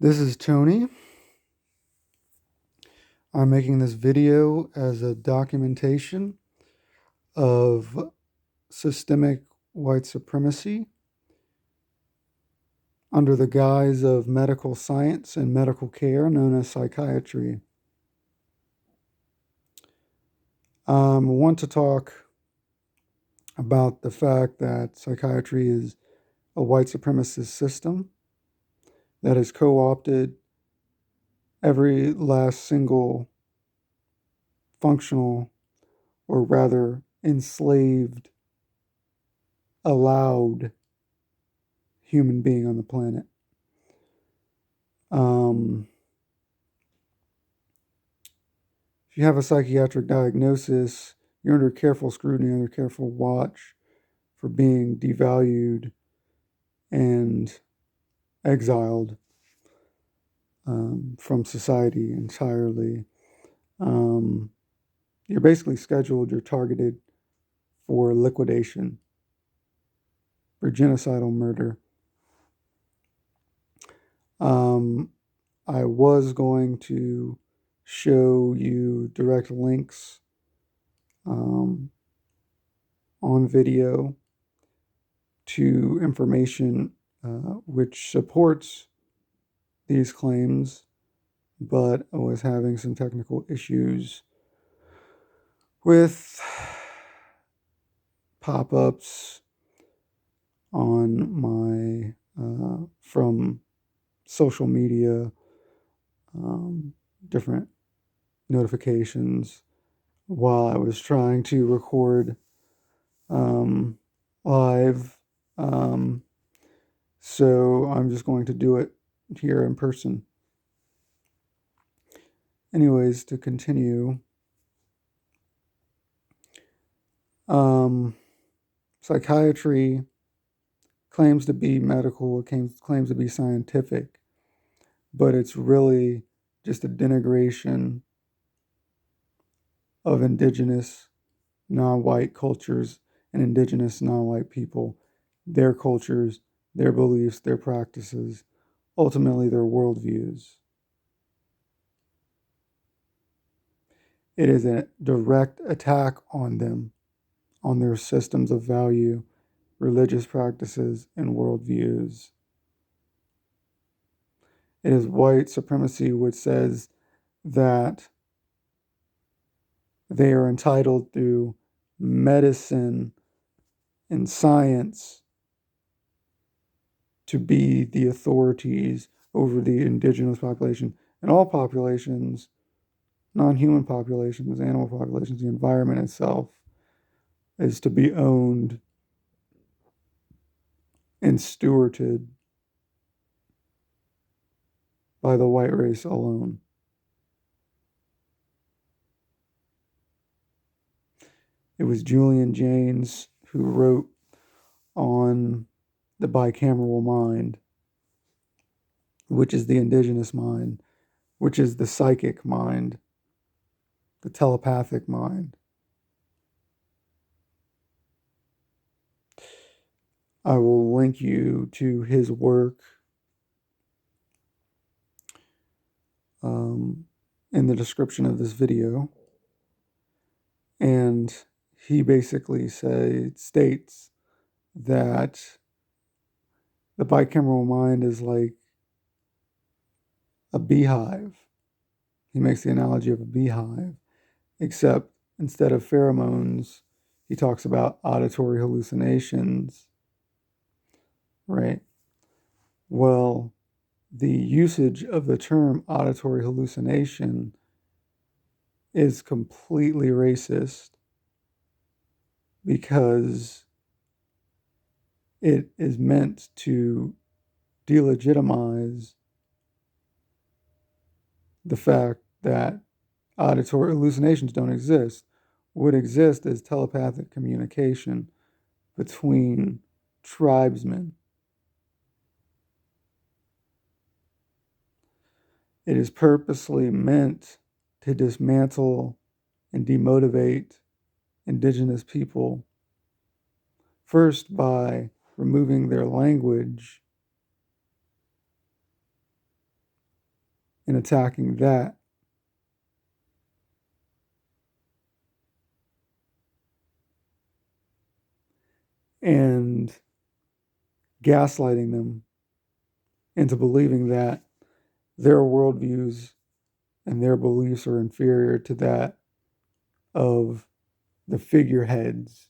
This is Tony. I'm making this video as a documentation of systemic white supremacy under the guise of medical science and medical care known as psychiatry. I want to talk about the fact that psychiatry is a white supremacist system that has co-opted every last single functional, or rather enslaved, allowed human being on the planet. If you have a psychiatric diagnosis, you're under careful scrutiny, under careful watch for being devalued and exiled from society entirely. You're basically scheduled, you're targeted for liquidation, for genocidal murder. I was going to show you direct links on video to information which supports these claims, but I was having some technical issues with pop-ups on my from social media, different notifications while I was trying to record live. So I'm just going to do it here in person. Anyways, to continue, psychiatry claims to be medical, claims to be scientific, but it's really just a denigration of indigenous non-white cultures and indigenous non-white people, their cultures, their beliefs, their practices, ultimately their worldviews. It is a direct attack on them, on their systems of value, religious practices, and worldviews. It is white supremacy which says that they are entitled through medicine and science to be the authorities over the indigenous population and all populations, non-human populations, animal populations. The environment itself is to be owned and stewarded by the white race alone. It was Julian Jaynes who wrote on the bicameral mind, which is the indigenous mind, which is the psychic mind, the telepathic mind. I will link you to his work in the description of this video. And he basically states that the bicameral mind is like a beehive. He makes the analogy of a beehive, except instead of pheromones, he talks about auditory hallucinations, right? Well, the usage of the term auditory hallucination is completely racist because it is meant to delegitimize the fact that auditory hallucinations don't exist. What exists is telepathic communication between tribesmen. It is purposely meant to dismantle and demotivate indigenous people, first by removing their language and attacking that. And gaslighting them into believing that their worldviews and their beliefs are inferior to that of the figureheads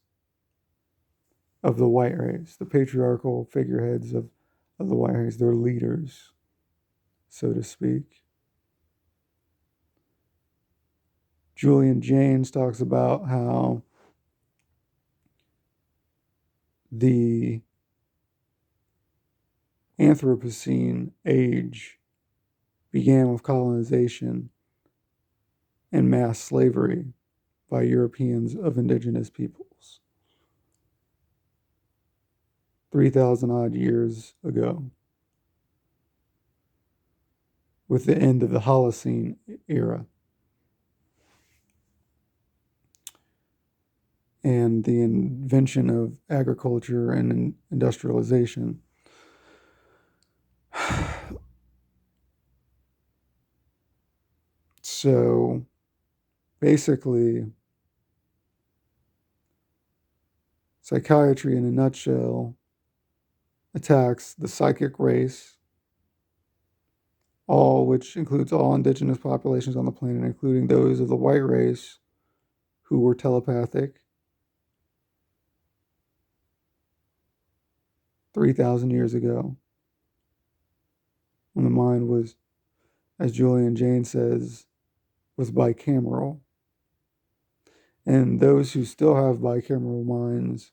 of the white race, the patriarchal figureheads of the white race, their leaders, so to speak. Julian Jaynes talks about how the Anthropocene age began with colonization and mass slavery by Europeans of indigenous peoples 3,000 odd years ago, with the end of the Holocene era and the invention of agriculture and industrialization. So basically, psychiatry in a nutshell attacks the psychic race, which includes all indigenous populations on the planet, including those of the white race who were telepathic 3,000 years ago, when the mind was, as Julian Jaynes says, was bicameral. And those who still have bicameral minds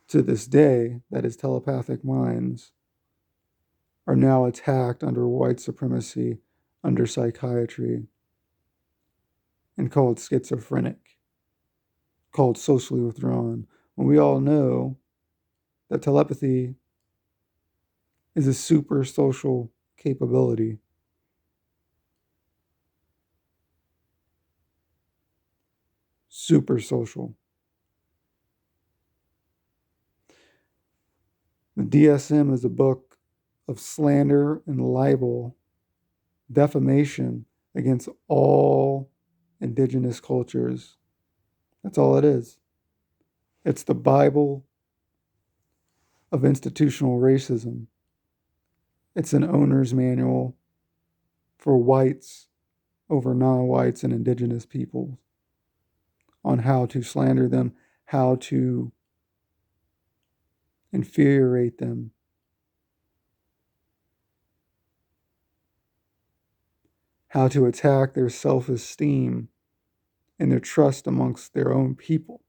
to this day, that is telepathic minds, are now attacked under white supremacy, under psychiatry, and called schizophrenic, called socially withdrawn, when we all know that telepathy is a super social capability. Super social. The DSM is a book of slander and libel, defamation against all indigenous cultures. That's all it is. It's the Bible of institutional racism. It's an owner's manual for whites over non-whites and indigenous people on how to slander them, how to infuriate them, how to attack their self-esteem and their trust amongst their own people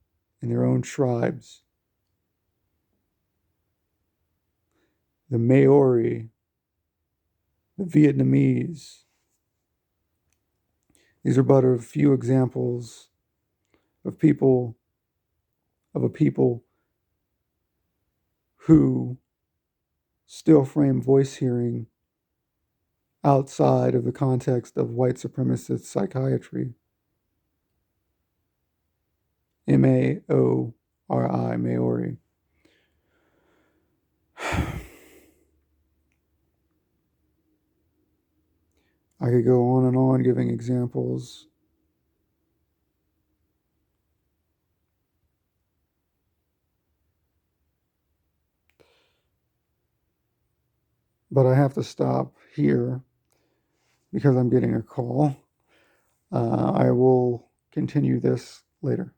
and their own tribes. The Maori, the Vietnamese. These are but a few examples of a people who still frame voice hearing outside of the context of white supremacist psychiatry. Maori, Maori. I could go on and on giving examples. But I have to stop here because I'm getting a call. I will continue this later.